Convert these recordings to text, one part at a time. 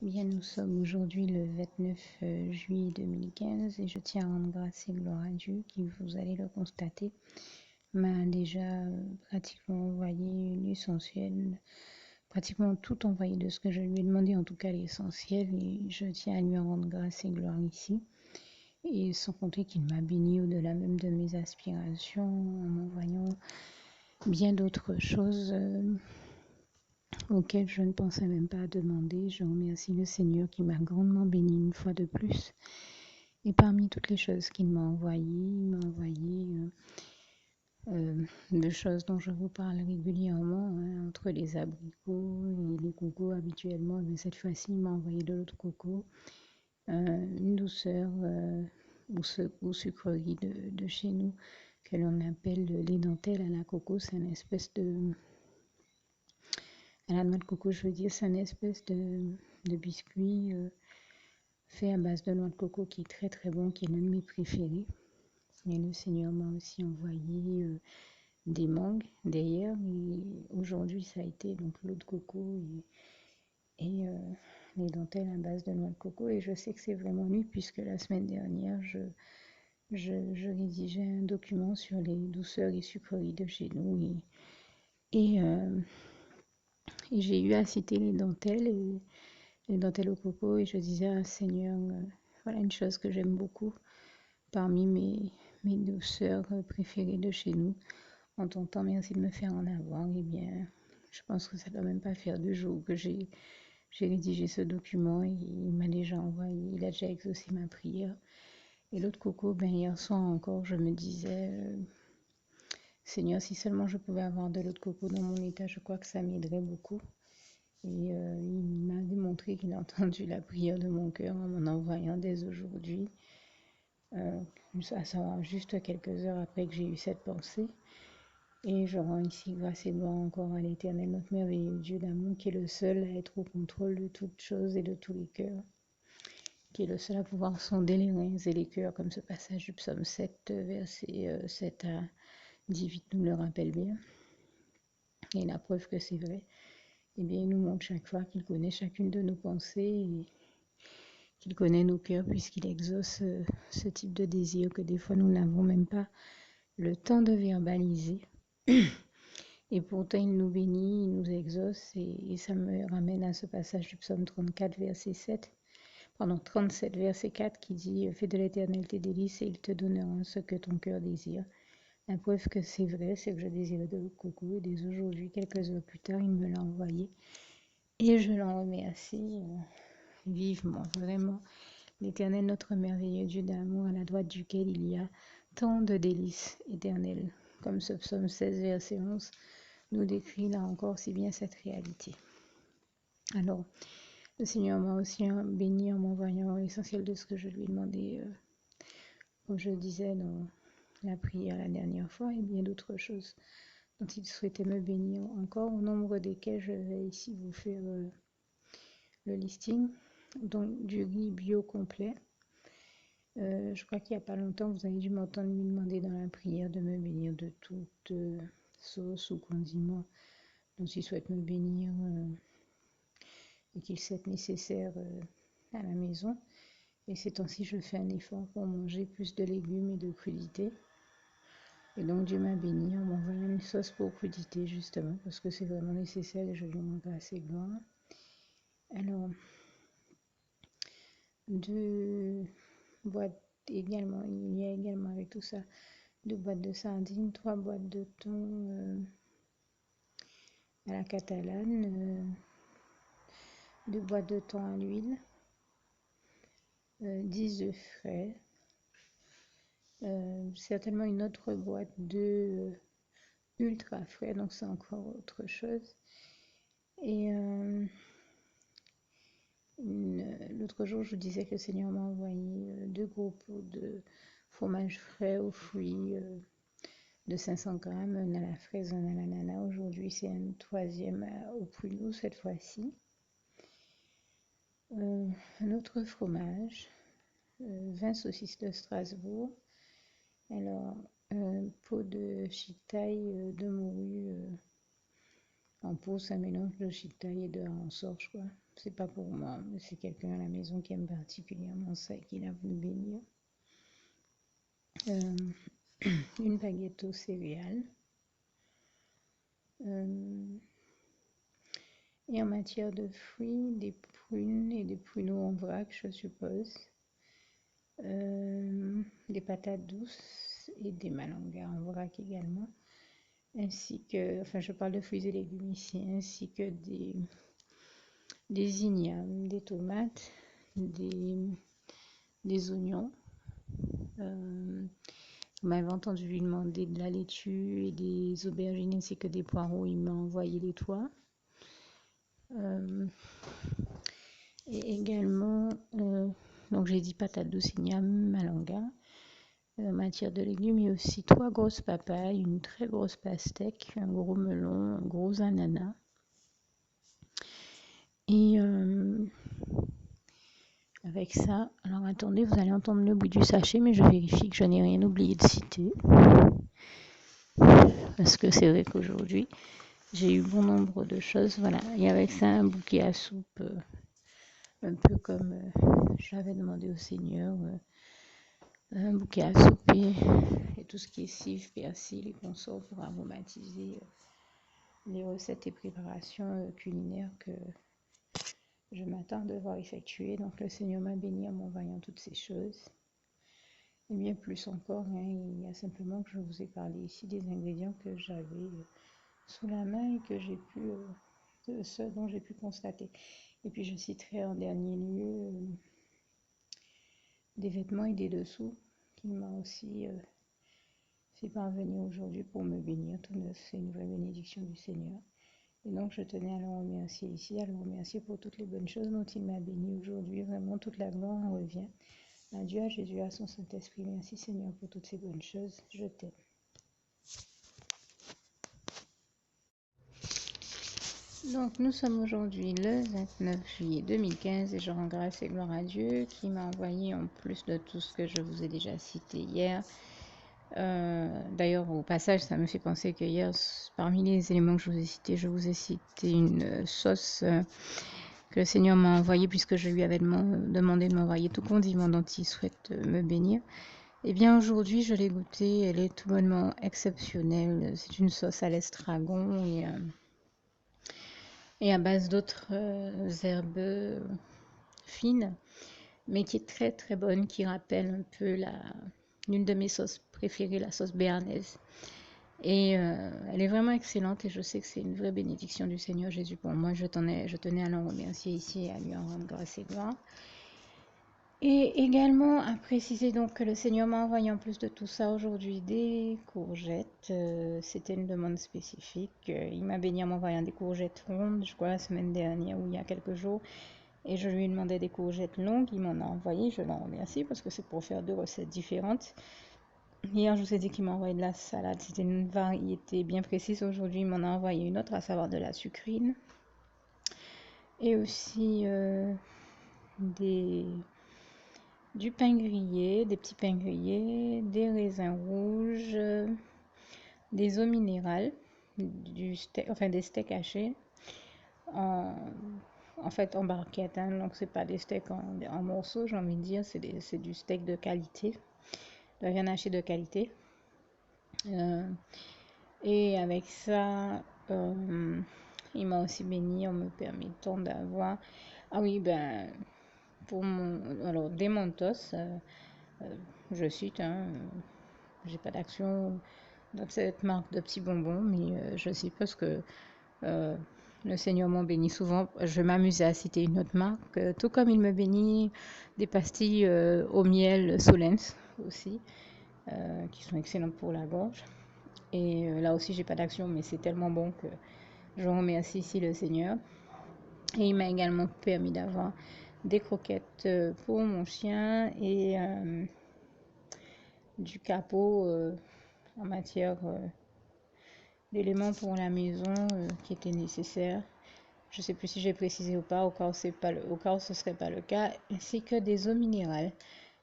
Bien, nous sommes aujourd'hui le 29 juillet 2015 et je tiens à rendre grâce et gloire à Dieu qui, vous allez le constater, m'a déjà pratiquement envoyé l'essentiel, pratiquement tout envoyé de ce que je lui ai demandé, en tout cas l'essentiel, et je tiens à lui en rendre grâce et gloire ici. Et sans compter qu'il m'a béni au-delà même de mes aspirations en m'envoyant bien d'autres choses auxquelles je ne pensais même pas demander. Je remercie le Seigneur qui m'a grandement béni une fois de plus. Et parmi toutes les choses qu'il m'a envoyées, il m'a envoyé de choses dont je vous parle régulièrement, hein, entre les abricots et les cocos habituellement. Mais cette fois-ci, il m'a envoyé de l'eau de coco, une douceur ou sucrerie de chez nous que l'on appelle les dentelles à la coco. C'est une espèce de... À la noix de coco, je veux dire, c'est une espèce de biscuit fait à base de noix de coco qui est très très bon, qui est l'un de mes préférés. Et le Seigneur m'a aussi envoyé des mangues d'ailleurs. Et aujourd'hui, ça a été donc l'eau de coco et les dentelles à base de noix de coco. Et je sais que c'est vraiment lui, puisque la semaine dernière, je rédigeais un document sur les douceurs et sucreries de chez nous. Et, euh, et j'ai eu à citer les dentelles au coco. Et je disais, ah, Seigneur, voilà une chose que j'aime beaucoup parmi mes douceurs préférées de chez nous. En ton temps, merci de me faire en avoir. Eh bien, je pense que ça ne doit même pas faire 2 jours que j'ai rédigé ce document et il m'a déjà envoyé, il a déjà exaucé ma prière. Et l'autre coco, ben hier soir encore, je me disais, Seigneur, si seulement je pouvais avoir de l'eau de coco dans mon état, je crois que ça m'aiderait beaucoup. Et il m'a démontré qu'il a entendu la prière de mon cœur en m'en envoyant dès aujourd'hui, à savoir juste quelques heures après que j'ai eu cette pensée. Et je rends ici grâce et gloire encore à l'Éternel, notre merveilleux Dieu d'amour, qui est le seul à être au contrôle de toutes choses et de tous les cœurs, qui est le seul à pouvoir sonder les reins et les cœurs, comme ce passage du psaume 7, versets 7 à 18 nous le rappelle bien. Et la preuve que c'est vrai, eh bien, il nous montre chaque fois qu'il connaît chacune de nos pensées et qu'il connaît nos cœurs, puisqu'il exauce ce type de désir que des fois nous n'avons même pas le temps de verbaliser. Et pourtant, il nous bénit, il nous exauce, et ça me ramène à ce passage du psaume 34, verset 7, pardon, 37, verset 4, qui dit « Fais de l'Éternel tes délices, et il te donnera ce que ton cœur désire. » La preuve que c'est vrai, c'est que je désirais de l'eau de coco, et dès aujourd'hui, quelques heures plus tard, il me l'a envoyé. Et je l'en remercie vivement, vraiment. L'Éternel, notre merveilleux Dieu d'amour, à la droite duquel il y a tant de délices éternelles, comme ce psaume 16, verset 11, nous décrit là encore si bien cette réalité. Alors, le Seigneur m'a aussi béni en m'envoyant l'essentiel de ce que je lui ai demandé, comme je le disais dans la prière la dernière fois, et bien d'autres choses dont il souhaitait me bénir encore, au nombre desquelles je vais ici vous faire le listing. Donc, du riz bio complet. Je crois qu'il n'y a pas longtemps, vous avez dû m'entendre lui demander dans la prière de me bénir de toute sauce ou condiment dont il souhaite me bénir et qu'il soit nécessaire à la maison. Et ces temps-ci, je fais un effort pour manger plus de légumes et de crudités. Et donc Dieu m'a béni en m'envoyant une sauce pour crudités, justement, parce que c'est vraiment nécessaire et je lui en grâce et gloire. Alors, 2 boîtes également, il y a également avec tout ça 2 boîtes de sardines, 3 boîtes de thon à la catalane, 2 boîtes de thon à l'huile, 10 œufs frais, certainement une autre boîte de ultra frais, donc c'est encore autre chose. Et l'autre jour, je vous disais que le Seigneur m'a envoyé 2 gros pots de fromage frais aux fruits de 500 grammes, un à la fraise, un à l'ananas. Aujourd'hui, c'est un 3e au pruneau cette fois-ci. Un autre fromage, 20 saucisses de Strasbourg. Alors, un pot de chitaille de morue En pot, c'est un mélange de chitaille et de sorge, quoi. C'est pas pour moi, mais c'est quelqu'un à la maison qui aime particulièrement ça et qui l'a voulu bénir. Une baguette aux céréales. Et en matière de fruits, des prunes et des pruneaux en vrac, je suppose. Des patates douces et des malangas en vrac également. Ainsi que, enfin je parle de fruits et légumes ici, ainsi que des ignames, des tomates, des oignons. Vous m'avez entendu lui demander de la laitue et des aubergines ainsi que des poireaux, il m'a envoyé les toits. Et également, donc j'ai dit patates douces, ignames, malanga. En matière de légumes, il y a aussi 3 grosses papayes, une très grosse pastèque, un gros melon, un gros ananas. Et avec ça, alors attendez, vous allez entendre le bruit du sachet, mais je vérifie que je n'ai rien oublié de citer. Parce que c'est vrai qu'aujourd'hui, j'ai eu bon nombre de choses. Voilà, et avec ça, un bouquet à soupe, un peu comme j'avais demandé au Seigneur. Un bouquet à soupe et tout ce qui est cive, persil et consorts pour aromatiser les recettes et préparations culinaires que je m'attarde de voir effectuer. Donc le Seigneur m'a béni en m'envoyant toutes ces choses. Et bien plus encore, hein, il y a simplement que je vous ai parlé ici des ingrédients que j'avais sous la main et que j'ai pu, de ce dont j'ai pu constater. Et puis je citerai en dernier lieu des vêtements et des dessous qu'il m'a aussi fait parvenir aujourd'hui pour me bénir. Tout neuf, c'est une vraie bénédiction du Seigneur. Et donc je tenais à le remercier ici, à le remercier pour toutes les bonnes choses dont il m'a béni aujourd'hui. Vraiment, toute la gloire en revient à Dieu, à Jésus, à son Saint-Esprit. Merci Seigneur pour toutes ces bonnes choses. Je t'aime. Donc nous sommes aujourd'hui le 29 juillet 2015 et je rends grâce et gloire à Dieu qui m'a envoyé, en plus de tout ce que je vous ai déjà cité hier. D'ailleurs au passage ça me fait penser que hier, parmi les éléments que je vous ai cité une sauce que le Seigneur m'a envoyée puisque je lui avais demandé de m'envoyer tout condiment dont il souhaite me bénir. Et bien aujourd'hui je l'ai goûtée, elle est tout bonnement exceptionnelle. C'est une sauce à l'estragon et à base d'autres herbes fines, mais qui est très très bonne, qui rappelle un peu l'une de mes sauces préférées, la sauce béarnaise. Et elle est vraiment excellente et je sais que c'est une vraie bénédiction du Seigneur Jésus pour moi. Je tenais à l'en remercier ici et à lui en rendre grâce et gloire. Et également à préciser donc que le Seigneur m'a envoyé en plus de tout ça aujourd'hui des courgettes. C'était une demande spécifique. Il m'a béni en m'envoyant des courgettes rondes, je crois la semaine dernière ou il y a quelques jours. Et je lui ai demandé des courgettes longues, il m'en a envoyé, je l'en remercie parce que c'est pour faire 2 recettes différentes. Hier, je vous ai dit qu'il m'a envoyé de la salade, c'était une variété bien précise. Aujourd'hui, il m'en a envoyé une autre, à savoir de la sucrine. Et aussi du pain grillé, des petits pains grillés, des raisins rouges, des eaux minérales, des steaks hachés. En fait en barquette, hein, donc c'est pas des steaks en morceaux, j'ai envie de dire, c'est du steak de qualité, de la viande hachée de qualité. Et avec ça, il m'a aussi béni en me permettant d'avoir, ah oui, ben, alors des Mentos, je cite, hein, j'ai pas d'action dans cette marque de petits bonbons, mais je suppose que le Seigneur m'en bénit souvent. Je m'amusais à citer une autre marque, tout comme il me bénit des pastilles au miel Solens aussi, qui sont excellentes pour la gorge. Et là aussi, j'ai pas d'action, mais c'est tellement bon que je remercie ici le Seigneur. Et il m'a également permis d'avoir des croquettes pour mon chien et du capot en matière d'éléments pour la maison qui étaient nécessaires. Je ne sais plus si j'ai précisé ou pas, au cas où ce ne serait pas le cas, ainsi que des eaux minérales.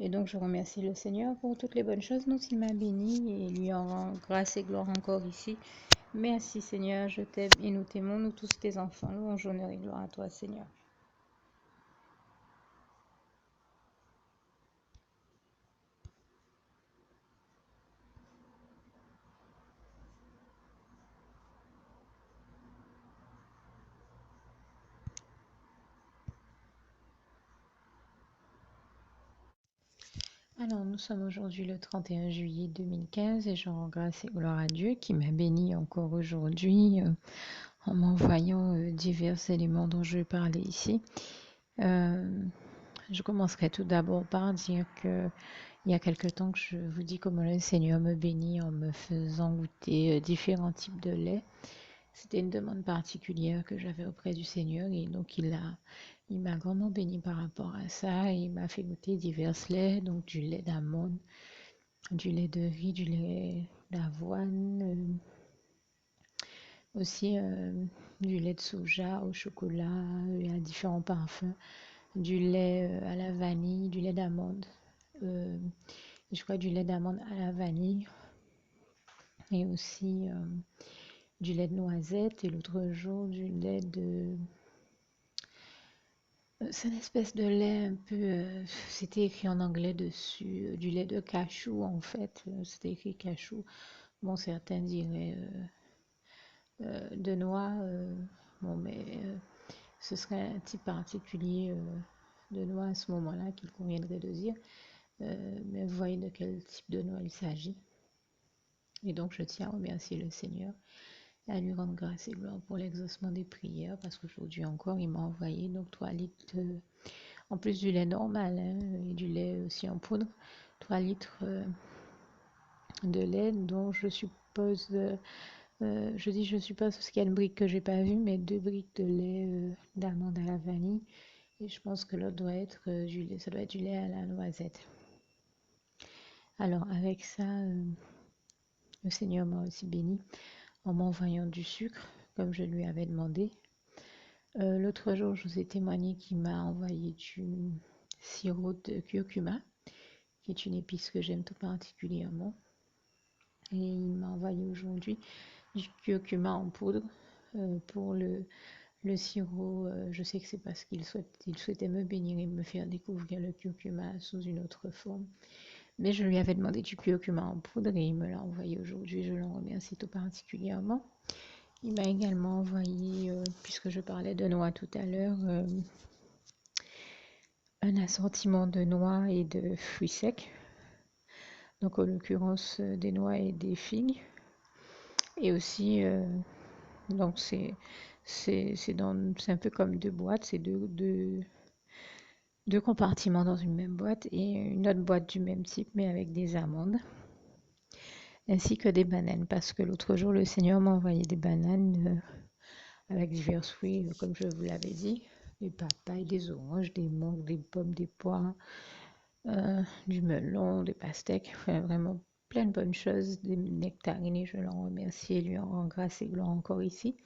Et donc je remercie le Seigneur pour toutes les bonnes choses dont il m'a béni et lui en rend grâce et gloire encore ici Merci Seigneur, je t'aime et nous t'aimons, nous tous tes enfants. Louange, honneur et gloire à toi Seigneur. Alors, nous sommes aujourd'hui le 31 juillet 2015 et je rends grâce et gloire à Dieu qui m'a béni encore aujourd'hui en m'envoyant divers éléments dont je vais parler ici. Je commencerai tout d'abord par dire que il y a quelque temps que je vous dis comment le Seigneur me bénit en me faisant goûter différents types de lait. C'était une demande particulière que j'avais auprès du Seigneur et donc il m'a grandement béni par rapport à ça. Il m'a fait goûter divers laits, donc du lait d'amande, du lait de riz, du lait d'avoine, aussi du lait de soja au chocolat, et à différents parfums, du lait à la vanille, du lait d'amande, je crois du lait d'amande à la vanille, et aussi du lait de noisette, et l'autre jour du lait de... C'est une espèce de lait un peu... c'était écrit en anglais dessus, du lait de cachou en fait, c'était écrit cachou. Bon, certains diraient de noix, bon, mais ce serait un type particulier de noix à ce moment-là qu'il conviendrait de dire. Mais vous voyez de quel type de noix il s'agit. Et donc, je tiens à remercier le Seigneur et à lui rendre grâce et gloire pour l'exaucement des prières, parce qu'aujourd'hui encore, il m'a envoyé donc 3 litres, en plus du lait normal hein, et du lait aussi en poudre, 3 litres de lait dont je suppose, je suppose parce qu'il y a une brique que j'ai pas vue, mais 2 briques de lait d'amande à la vanille. Et je pense que l'autre doit être du lait, ça doit être du lait à la noisette. Alors avec ça, le Seigneur m'a aussi béni en m'envoyant du sucre, comme je lui avais demandé. L'autre jour, je vous ai témoigné qu'il m'a envoyé du sirop de curcuma, qui est une épice que j'aime tout particulièrement. Et il m'a envoyé aujourd'hui du curcuma en poudre pour le sirop. Je sais que c'est parce qu'il souhaitait me bénir et me faire découvrir le curcuma sous une autre forme. Mais je lui avais demandé du curcuma en poudre et il me l'a envoyé aujourd'hui. Je l'en remercie tout particulièrement. Il m'a également envoyé, puisque je parlais de noix tout à l'heure, un assortiment de noix et de fruits secs. Donc en l'occurrence des noix et des figues. Et aussi, donc c'est un peu comme 2 boîtes, c'est deux compartiments dans une même boîte et une autre boîte du même type mais avec des amandes. Ainsi que des bananes, parce que l'autre jour le Seigneur m'a envoyé des bananes avec divers fruits, comme je vous l'avais dit, des papayes, des oranges, des mangues, des pommes, des poires, du melon, des pastèques, enfin vraiment plein de bonnes choses, des nectarines, et je l'en remercie et lui en rends grâce et gloire encore ici.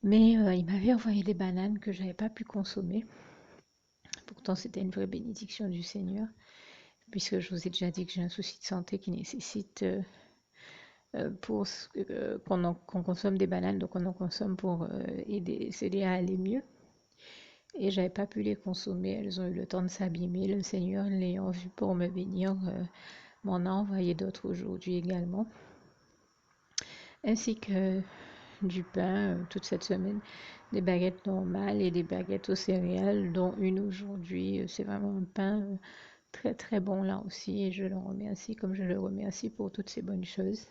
Mais il m'avait envoyé des bananes que j'avais pas pu consommer. Pourtant c'était une vraie bénédiction du Seigneur, puisque je vous ai déjà dit que j'ai un souci de santé qui nécessite qu'on consomme des bananes, donc on en consomme pour s'aider à aller mieux. Et j'avais pas pu les consommer, elles ont eu le temps de s'abîmer. Le Seigneur, l'ayant vu pour me bénir, m'en a envoyé d'autres aujourd'hui également. Ainsi que du pain toute cette semaine, des baguettes normales et des baguettes aux céréales, dont une aujourd'hui. C'est vraiment un pain très très bon là aussi et je le remercie comme je le remercie pour toutes ces bonnes choses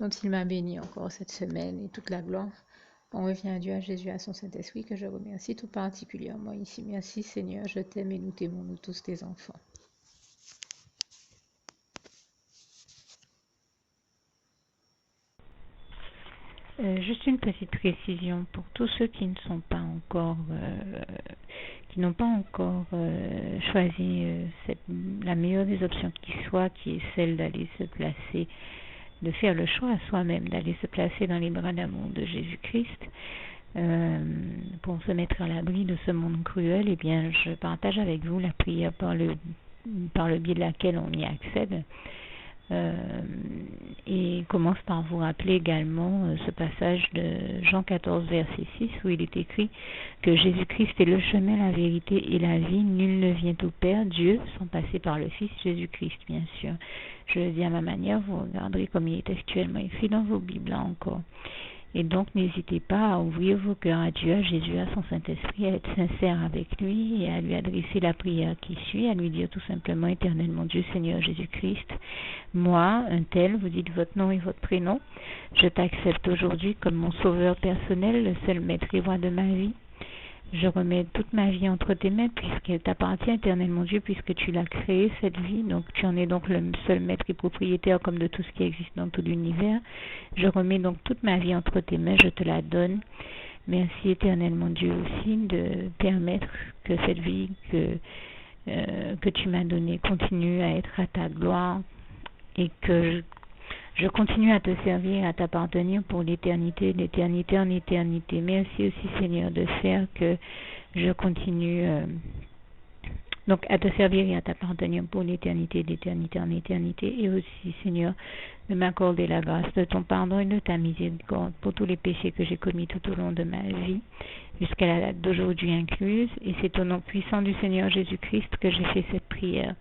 dont il m'a béni encore cette semaine, et toute la gloire on revient à Dieu, à Jésus, à son Saint-Esprit, que je remercie tout particulièrement ici. Merci Seigneur, je t'aime et nous t'aimons, nous tous tes enfants. Juste une petite précision pour tous ceux qui ne sont pas encore, qui n'ont pas encore choisi la meilleure des options qui soit, qui est celle d'aller se placer, de faire le choix à soi-même, d'aller se placer dans les bras d'amour de Jésus-Christ, pour se mettre à l'abri de ce monde cruel. Eh bien, je partage avec vous la prière par le biais de laquelle on y accède. Et commence par vous rappeler également ce passage de Jean 14, verset 6, où il est écrit que Jésus-Christ est le chemin, la vérité et la vie. Nul ne vient au Père, Dieu, sans passer par le Fils Jésus-Christ, bien sûr. Je le dis à ma manière, vous regarderez comme il est actuellement écrit dans vos Bibles là encore. Et donc, n'hésitez pas à ouvrir vos cœurs à Dieu, à Jésus, à son Saint-Esprit, à être sincère avec lui et à lui adresser la prière qui suit, à lui dire tout simplement, Éternel mon Dieu, Seigneur Jésus-Christ, moi, un tel, vous dites votre nom et votre prénom, je t'accepte aujourd'hui comme mon sauveur personnel, le seul maître et roi de ma vie. Je remets toute ma vie entre tes mains puisqu'elle t'appartient, Éternel mon Dieu, puisque tu l'as créée, cette vie. Donc tu en es donc le seul maître et propriétaire comme de tout ce qui existe dans tout l'univers. Je remets donc toute ma vie entre tes mains, je te la donne. Merci, Éternel mon Dieu, aussi de permettre que cette vie que tu m'as donnée continue à être à ta gloire et que je continue à te servir, à t'appartenir pour l'éternité, d'éternité en éternité. Merci aussi, Seigneur, de faire que je continue donc à te servir et à t'appartenir pour l'éternité, d'éternité en éternité. Et aussi, Seigneur, de m'accorder la grâce de ton pardon et de ta miséricorde pour tous les péchés que j'ai commis tout au long de ma vie, jusqu'à la date d'aujourd'hui incluse. Et c'est au nom puissant du Seigneur Jésus-Christ que j'ai fait cette prière.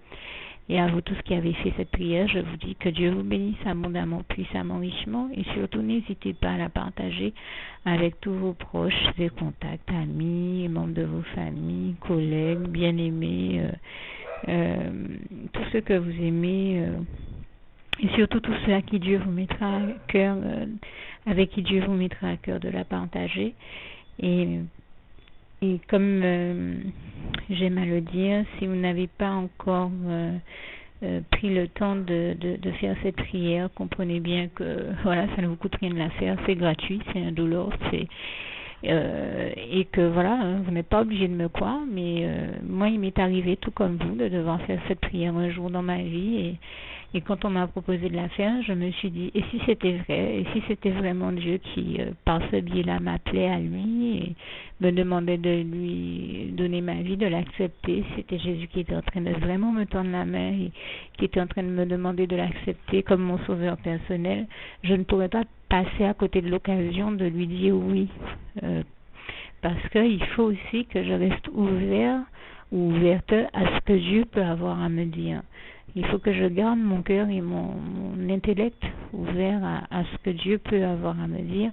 Et à vous tous qui avez fait cette prière, je vous dis que Dieu vous bénisse abondamment, puissamment, richement, et surtout n'hésitez pas à la partager avec tous vos proches et contacts, amis, membres de vos familles, collègues, bien-aimés, tous ceux que vous aimez, et surtout tous ceux à qui Dieu vous mettra à cœur, avec qui Dieu vous mettra à cœur de la partager. Et comme j'aime à le dire, si vous n'avez pas encore pris le temps de faire cette prière, comprenez bien que voilà, ça ne vous coûte rien de la faire, c'est gratuit, c'est indolore, et que voilà, vous n'êtes pas obligé de me croire, mais moi il m'est arrivé tout comme vous de devoir faire cette prière un jour dans ma vie, et quand on m'a proposé de la faire, je me suis dit, et si c'était vrai, et si c'était vraiment Dieu qui, par ce biais-là, m'appelait à lui et me demandait de lui donner ma vie, de l'accepter, c'était Jésus qui était en train de vraiment me tendre la main et qui était en train de me demander de l'accepter comme mon sauveur personnel, je ne pourrais pas passer à côté de l'occasion de lui dire oui, parce qu'il faut aussi que je reste ouvert ou ouverte à ce que Dieu peut avoir à me dire. Il faut que je garde mon cœur et mon intellect ouverts à ce que Dieu peut avoir à me dire.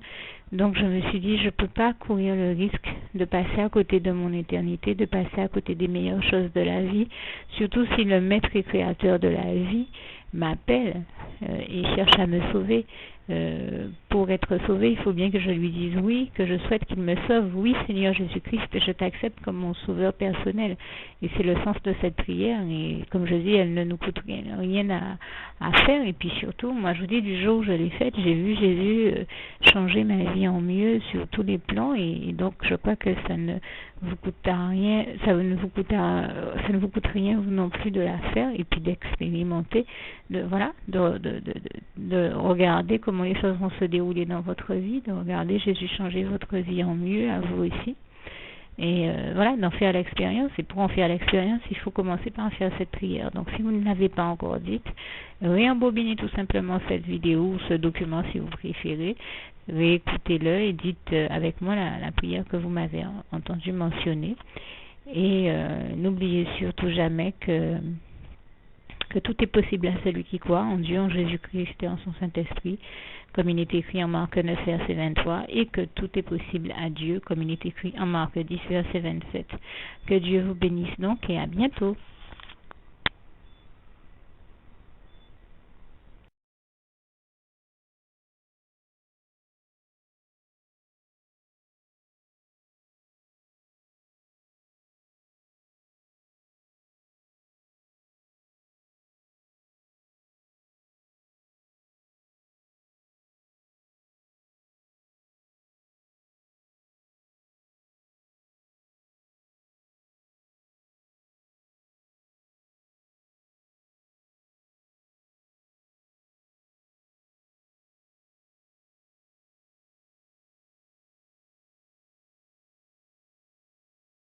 Donc je me suis dit, je ne peux pas courir le risque de passer à côté de mon éternité, de passer à côté des meilleures choses de la vie, surtout si le maître et créateur de la vie m'appelle et cherche à me sauver. Pour être sauvé, il faut bien que je lui dise oui, que je souhaite qu'il me sauve. Oui, Seigneur Jésus-Christ, je t'accepte comme mon sauveur personnel. Et c'est le sens de cette prière. Et comme je dis, elle ne nous coûte rien à faire. Et puis surtout, moi je vous dis, du jour où je l'ai faite, j'ai vu Jésus changer ma vie en mieux sur tous les plans. Et donc je crois que ça ne vous coûtera rien, ça ne vous coûte rien vous non plus de la faire et puis d'expérimenter, de regarder comment les choses vont se dérouler dans votre vie, de regarder Jésus changer votre vie en mieux, à vous aussi. Et voilà, d'en faire l'expérience. Et pour en faire l'expérience, il faut commencer par faire cette prière. Donc si vous ne l'avez pas encore dite, réembobinez tout simplement cette vidéo ou ce document si vous préférez. Réécoutez-le et dites avec moi la prière que vous m'avez entendu mentionner. Et n'oubliez surtout jamais que tout est possible à celui qui croit en Dieu, en Jésus-Christ et en son Saint-Esprit, comme il est écrit en Marc 9, verset 23, et que tout est possible à Dieu, comme il est écrit en Marc 10, verset 27. Que Dieu vous bénisse donc et à bientôt.